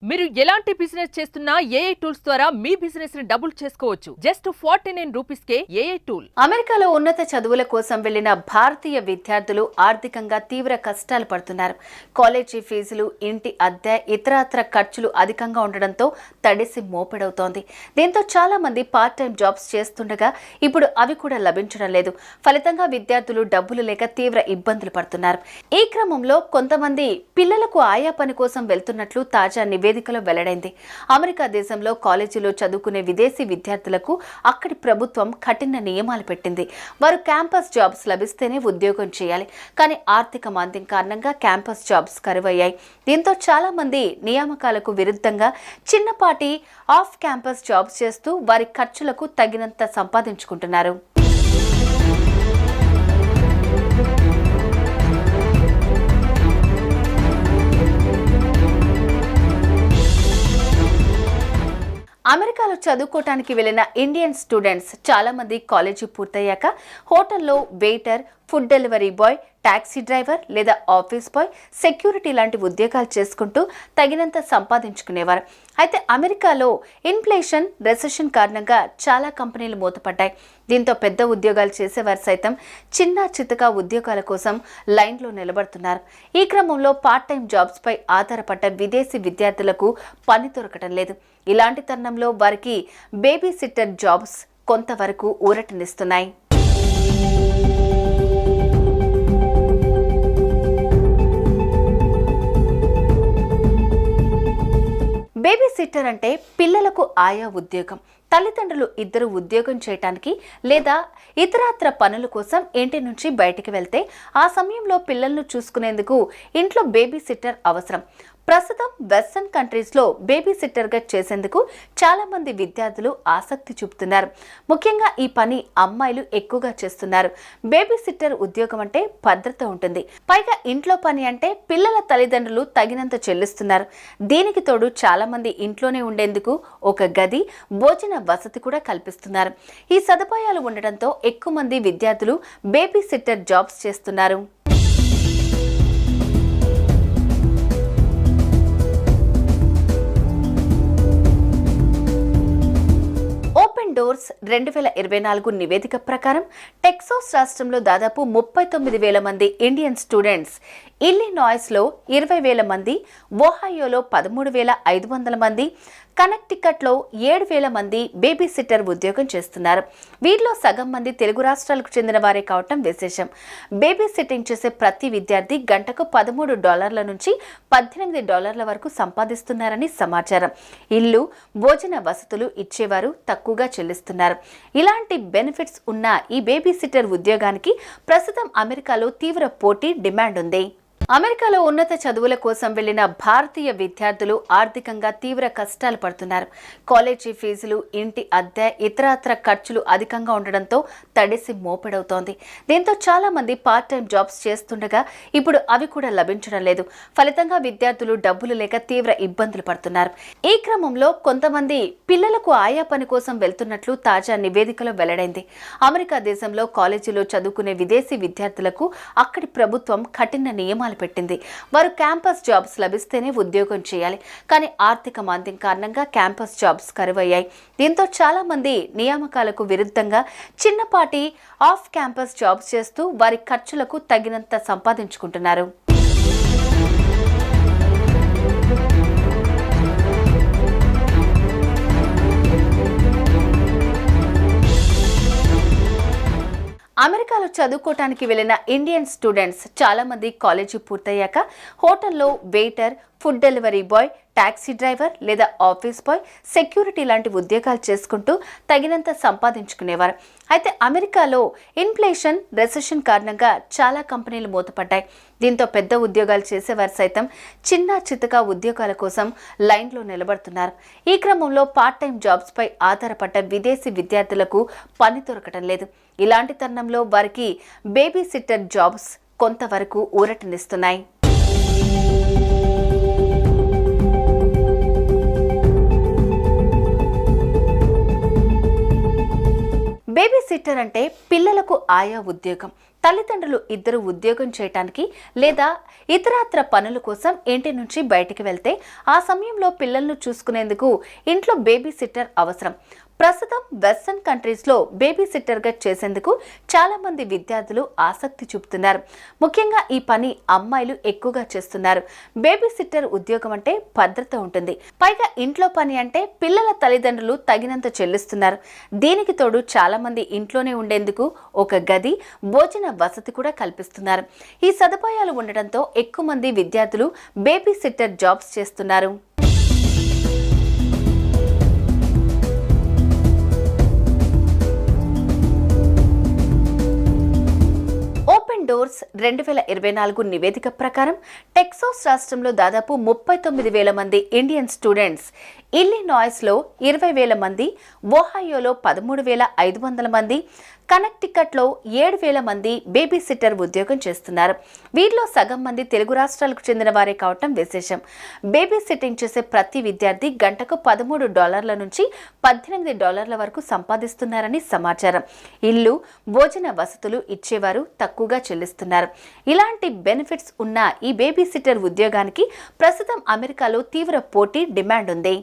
మీరు ఎలాంటి బిజినెస్ చేస్తున్నా ఏఐ టూల్స్ ద్వారా మీ బిజినెస్ ని డబుల్ చేసుకోవచ్చు. జస్ట్ 49 రూపీస్కే ఏఐ టూల్. అమెరికాలో ఉన్నత చదువుల కోసం వెళ్లిన భారతీయ విద్యార్థులు ఆర్థికంగా తీవ్ర కష్టాలు పడుతున్నారు. కాలేజీ ఫీజులు, ఇంటి అద్దె, ఇతరత్ర ఖర్చులు అధికంగా ఉండడంతో తడిసి మోపెడవుతోంది. దీంతో చాలా మంది పార్ట్ టైం జాబ్స్ చేస్తుండగా ఇప్పుడు అవి కూడా లభించడం లేదు. ఫలితంగా విద్యార్థులు డబ్బులు లేక తీవ్ర ఇబ్బందులు పడుతున్నారు. ఈ క్రమంలో కొంతమంది పిల్లలకు ఆయా పని కోసం వెళ్తున్నట్లు తాజా నివేదికలో వెల్లడైంది. అమెరికా దేశంలో కాలేజీలో చదువుకునే విదేశీ విద్యార్థులకు అక్కడి ప్రభుత్వం కఠిన నియమాలు పెట్టింది. వారు క్యాంపస్ జాబ్స్ లభిస్తేనే ఉద్యోగం చేయాలి. కానీ ఆర్థిక మాంద్యం కారణంగా క్యాంపస్ జాబ్స్ కరువయ్యాయి. దీంతో చాలా మంది నియామకాలకు విరుద్ధంగా చిన్నపాటి ఆఫ్ క్యాంపస్ జాబ్స్ చేస్తూ వారి ఖర్చులకు తగినంత సంపాదించుకుంటున్నారు. అమెరికాలో చదువుకోవటానికి వెళ్లిన ఇండియన్ స్టూడెంట్స్ చాలా మంది కాలేజీ పూర్తయ్యాక హోటల్లో waiter, food delivery boy, taxi driver లేదా ఆఫీస్ బాయ్, సెక్యూరిటీ లాంటి ఉద్యోగాలు చేసుకుంటూ తగినంత సంపాదించుకునేవారు. అయితే అమెరికాలో ఇన్ఫ్లేషన్, రెసెషన్ కారణంగా చాలా కంపెనీలు మూతపడ్డాయి. దీంతో పెద్ద ఉద్యోగాలు చేసేవారు సైతం చిన్న చితక ఉద్యోగాల కోసం లైన్లో నిలబడుతున్నారు. ఈ క్రమంలో పార్ట్ టైం జాబ్స్ పై ఆధారపడ్డ విదేశీ విద్యార్థులకు పని దొరకటం లేదు. ఇలాంటి తరుణంలో వారికి బేబీ సిట్టర్ జాబ్స్ కొంతవరకు ఊరటనిస్తున్నాయి. బేబీ సిట్టర్ అంటే పిల్లలకు ఆయా ఉద్యోగం. తల్లిదండ్రులు ఇద్దరు ఉద్యోగం చేయటానికి లేదా ఇతరత్ర పనుల కోసం ఇంటి నుంచి బయటికి వెళ్తే ఆ సమయంలో పిల్లలను చూసుకునేందుకు ఇంట్లో బేబీ సిట్టర్ అవసరం. ప్రస్తుతం వెస్టర్న్ కంట్రీస్లో బేబీ సిట్టర్గా చేసేందుకు చాలా మంది విద్యార్థులు ఆసక్తి చూపుతున్నారు. ముఖ్యంగా ఈ పని అమ్మాయిలు ఎక్కువగా చేస్తున్నారు. బేబీ సిట్టర్ ఉద్యోగం అంటే భద్రత ఉంటుంది. పైగా ఇంట్లో పని అంటే పిల్లల తల్లిదండ్రులు తగినంత చెల్లిస్తున్నారు. దీనికి తోడు చాలా మంది ఇంట్లోనే ఉండేందుకు ఒక గది, భోజన వసతి కూడా కల్పిస్తున్నారు. ఈ సదుపాయాలు ఉండటంతో ఎక్కువ మంది విద్యార్థులు బేబీ సిట్టర్ జాబ్స్ చేస్తున్నారు. డోర్స్ 2024 నివేదిక ప్రకారం టెక్సాస్ రాష్ట్రంలో దాదాపు 39,000 మంది ఇండియన్ స్టూడెంట్స్, ఇల్లినాయిస్లో 20,000 మంది, ఓహాయోలో 13,500 మంది, కనెక్టికట్లో 7,000 మంది బేబీ సిట్టర్ ఉద్యోగం చేస్తున్నారు. వీరిలో సగం మంది తెలుగు రాష్ట్రాలకు చెందిన వారే కావటం విశేషం. బేబీ సిట్టింగ్ చేసే ప్రతి విద్యార్థి గంటకు $13 నుంచి $18 వరకు సంపాదిస్తున్నారని సమాచారం. ఇల్లు, భోజన వసతులు ఇచ్చేవారు తక్కువగా చెల్లిస్తున్నారు. ఇలాంటి బెనిఫిట్స్ ఉన్న ఈ బేబీ సిట్టర్ ఉద్యోగానికి ప్రస్తుతం అమెరికాలో తీవ్ర పోటీ, డిమాండ్ ఉంది. అమెరికాలో ఉన్నత చదువుల కోసం వెళ్లిన భారతీయ విద్యార్థులు ఆర్థికంగా తీవ్ర కష్టాలు పడుతున్నారు. కాలేజీ ఫీజులు, ఇంటి అద్దె, ఇతరత్ర ఖర్చులు అధికంగా ఉండడంతో తడిసి మోపెడవుతోంది. దీంతో చాలా మంది పార్ట్ టైం జాబ్స్ చేస్తుండగా ఇప్పుడు అవి కూడా లభించడం లేదు. ఫలితంగా విద్యార్థులు డబ్బులు లేక తీవ్ర ఇబ్బందులు పడుతున్నారు. ఈ క్రమంలో కొంతమంది పిల్లలకు ఆయా పని కోసం వెళ్తున్నట్లు తాజా నివేదికలో వెల్లడైంది. అమెరికా దేశంలో కాలేజీలో చదువుకునే విదేశీ విద్యార్థులకు అక్కడి ప్రభుత్వం కఠిన నియమాలు పెట్టింది. వారు క్యాంపస్ జాబ్స్ లభిస్తేనే ఉద్యోగం చేయాలి. కానీ ఆర్థిక మాంద్యం కారణంగా క్యాంపస్ జాబ్స్ కరువయ్యాయి. దీంతో చాలా మంది నియామకాలకు విరుద్ధంగా చిన్నపాటి ఆఫ్ క్యాంపస్ జాబ్స్ చేస్తూ వారి ఖర్చులకు తగినంత సంపాదించుకుంటున్నారు. అమెరికాలో చదువుకోవటానికి వెళ్లిన ఇండియన్ స్టూడెంట్స్ చాలా మంది కాలేజీ పూర్తయ్యాక హోటల్లో waiter, food delivery boy, taxi driver లేదా ఆఫీస్ బాయ్, సెక్యూరిటీ లాంటి ఉద్యోగాలు చేసుకుంటూ తగినంత సంపాదించుకునేవారు. అయితే అమెరికాలో ఇన్ఫ్లేషన్, రెసెషన్ కారణంగా చాలా కంపెనీలు మూతపడ్డాయి. దీంతో పెద్ద ఉద్యోగాలు చేసేవారు సైతం చిన్న చితక ఉద్యోగాల కోసం లైన్లో నిలబడుతున్నారు. ఈ క్రమంలో పార్ట్ టైం జాబ్స్ పై ఆధారపడ్డ విదేశీ విద్యార్థులకు పని దొరకటం లేదు. ఇలాంటి తరుణంలో వారికి బేబీ సిట్టర్ జాబ్స్ కొంతవరకు ఊరటనిస్తున్నాయి. బేబీ సిట్టర్ అంటే పిల్లలకు ఆయా ఉద్యోగం. తల్లిదండ్రులు ఇద్దరు ఉద్యోగం చేయటానికి లేదా ఇతరత్ర పనుల కోసం ఇంటి నుంచి బయటికి వెళ్తే ఆ సమయంలో పిల్లలను చూసుకునేందుకు ఇంట్లో బేబీ సిట్టర్ అవసరం. ప్రస్తుతం వెస్టర్న్ కంట్రీస్లో బేబీ సిట్టర్గా చేసేందుకు చాలా మంది విద్యార్థులు ఆసక్తి చూపుతున్నారు. ముఖ్యంగా ఈ పని అమ్మాయిలు ఎక్కువగా చేస్తున్నారు. బేబీ సిట్టర్ ఉద్యోగం అంటే భద్రత ఉంటుంది. పైగా ఇంట్లో పని అంటే పిల్లల తల్లిదండ్రులు తగినంత చెల్లిస్తున్నారు. దీనికి తోడు చాలా మంది ఇంట్లోనే ఉండేందుకు ఒక గది, భోజన వసతి కూడా కల్పిస్తున్నారు. ఈ సదుపాయాలు ఉండటంతో ఎక్కువ మంది విద్యార్థులు బేబీ సిట్టర్ జాబ్స్ చేస్తున్నారు. ఓపెన్ డోర్స్ 2024 నివేదిక ప్రకారం టెక్సాస్ రాష్ట్రంలో దాదాపు 39,000 మంది ఇండియన్ స్టూడెంట్స్, ఇల్లినాయ్స్లో 20,000 మంది, ఒహాయోలో 13,500 మంది, కనెక్టికట్లో 7,000 మంది బేబీ సిట్టర్ ఉద్యోగం చేస్తున్నారు. వీరిలో సగం మంది తెలుగు రాష్ట్రాలకు చెందిన వారే కావటం విశేషం. బేబీ సిట్టింగ్ చేసే ప్రతి విద్యార్థి గంటకు $13 నుంచి $18 వరకు సంపాదిస్తున్నారని సమాచారం. ఇల్లు, భోజన వసతులు ఇచ్చేవారు తక్కువగా చెల్లిస్తున్నారు. ఇలాంటి బెనిఫిట్స్ ఉన్న ఈ బేబీ సిట్టర్ ఉద్యోగానికి ప్రస్తుతం అమెరికాలో తీవ్ర పోటీ, డిమాండ్ ఉంది.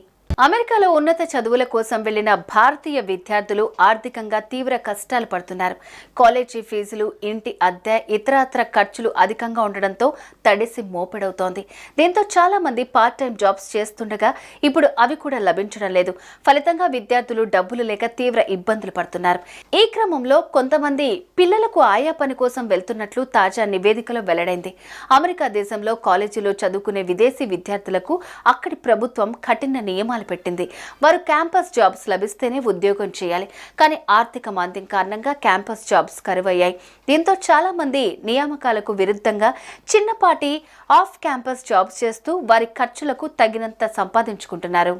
అమెరికాలో ఉన్నత చదువుల కోసం వెళ్లిన భారతీయ విద్యార్థులు ఆర్థికంగా తీవ్ర కష్టాలు పడుతున్నారు. కాలేజీ ఫీజులు, ఇంటి అద్దె, ఇతరత్ర ఖర్చులు అధికంగా ఉండడంతో తడిసి మోపెడవుతోంది. దీంతో చాలా మంది పార్ట్ టైం జాబ్స్ చేస్తుండగా ఇప్పుడు అవి కూడా లభించడం లేదు. ఫలితంగా విద్యార్థులు డబ్బులు లేక తీవ్ర ఇబ్బందులు పడుతున్నారు. ఈ క్రమంలో కొంతమంది పిల్లలకు ఆయా పని కోసం వెళ్తున్నట్లు తాజా నివేదికలో వెల్లడైంది. అమెరికా దేశంలో కాలేజీలో చదువుకునే విదేశీ విద్యార్థులకు అక్కడి ప్రభుత్వం కఠిన నియమాలు పెట్టింది. వారు క్యాంపస్ జాబ్స్ లభిస్తేనే ఉద్యోగం చేయాలి. కానీ ఆర్థిక మాంద్యం కారణంగా క్యాంపస్ జాబ్స్ కరువయ్యాయి. దీంతో చాలా మంది నియామకాలకు విరుద్ధంగా చిన్నపాటి ఆఫ్ క్యాంపస్ జాబ్స్ చేస్తూ వారి ఖర్చులకు తగినంత సంపాదించుకుంటున్నారు.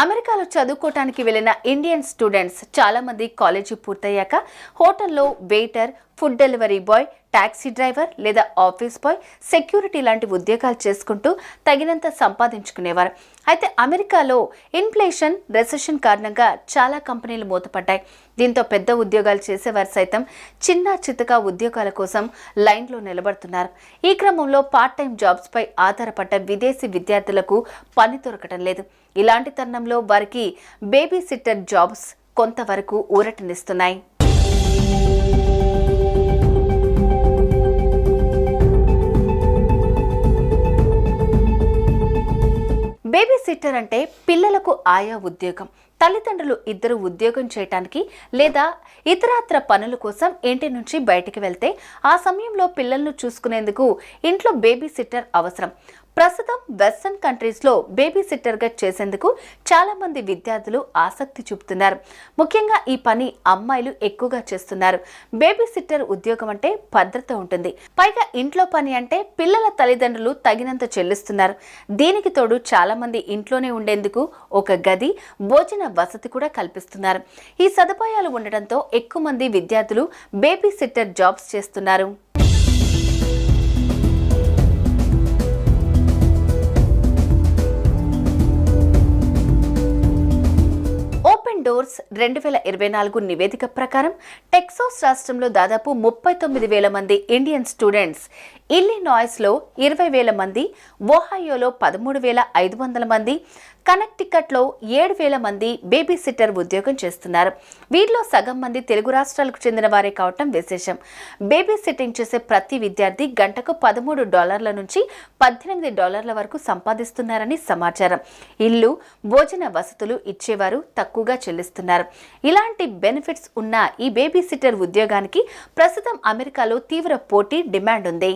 అమెరికాలో చదువుకోవటానికి వెళ్లిన ఇండియన్ స్టూడెంట్స్ చాలా మంది కాలేజీ పూర్తయ్యాక హోటల్లో waiter, food delivery boy, taxi driver లేదా ఆఫీస్ బాయ్, సెక్యూరిటీ లాంటి ఉద్యోగాలు చేసుకుంటూ తగినంత సంపాదించుకునేవారు. అయితే అమెరికాలో ఇన్ఫ్లేషన్, రెసెషన్ కారణంగా చాలా కంపెనీలు మూతపడ్డాయి. దీంతో పెద్ద ఉద్యోగాలు చేసేవారు సైతం చిన్న చితక ఉద్యోగాల కోసం లైన్లో నిలబడుతున్నారు. ఈ క్రమంలో పార్ట్ టైం జాబ్స్ పై ఆధారపడ్డ విదేశీ విద్యార్థులకు పని దొరకటం లేదు. ఇలాంటి తరుణంలో వారికి బేబీ సిట్టర్ జాబ్స్ కొంతవరకు ఊరటనిస్తున్నాయి. బేబీ సిట్టర్ అంటే పిల్లలకు ఆయా ఉద్యోగం. తల్లిదండ్రులు ఇద్దరు ఉద్యోగం చేయటానికి లేదా ఇతరత్ర పనుల కోసం ఇంటి నుంచి బయటికి వెళ్తే ఆ సమయంలో పిల్లలను చూసుకునేందుకు ఇంట్లో బేబీ సిట్టర్ అవసరం. ప్రస్తుతం వెస్టర్న్ కంట్రీస్లో బేబీ సిట్టర్గా చేసేందుకు చాలా మంది విద్యార్థులు ఆసక్తి చూపుతున్నారు. ముఖ్యంగా ఈ పని అమ్మాయిలు ఎక్కువగా చేస్తున్నారు. బేబీ సిట్టర్ ఉద్యోగం అంటే భద్రత ఉంటుంది. పైగా ఇంట్లో పని అంటే పిల్లల తల్లిదండ్రులు తగినంత చెల్లిస్తున్నారు. దీనికి తోడు చాలా మంది ఇంట్లోనే ఉండేందుకు ఒక గది, భోజన వసతి కూడా కల్పిస్తున్నారు. ఈ సదుపాయాలు ఉండటంతో ఎక్కువ మంది విద్యార్థులు బేబీ సిట్టర్ జాబ్స్ చేస్తున్నారు. ఓపెన్ డోర్స్ 2024 నివేదిక ప్రకారం టెక్సాస్ రాష్ట్రంలో దాదాపు 39,000 మంది ఇండియన్ స్టూడెంట్స్, ఇల్లినాయ్స్లో 20,000 మంది, ఒహాయోలో 13,500 మంది, కనెక్టికట్లో 7,000 మంది బేబీ సిట్టర్ ఉద్యోగం చేస్తున్నారు. వీరిలో సగం మంది తెలుగు రాష్ట్రాలకు చెందిన వారే కావటం విశేషం. బేబీ సిట్టింగ్ చేసే ప్రతి విద్యార్థి గంటకు $13 నుంచి $18 వరకు సంపాదిస్తున్నారని సమాచారం. ఇల్లు, భోజన వసతులు ఇచ్చేవారు తక్కువగా చెల్లిస్తున్నారు. ఇలాంటి బెనిఫిట్స్ ఉన్న ఈ బేబీ సిట్టర్ ఉద్యోగానికి ప్రస్తుతం అమెరికాలో తీవ్ర పోటీ, డిమాండ్ ఉంది.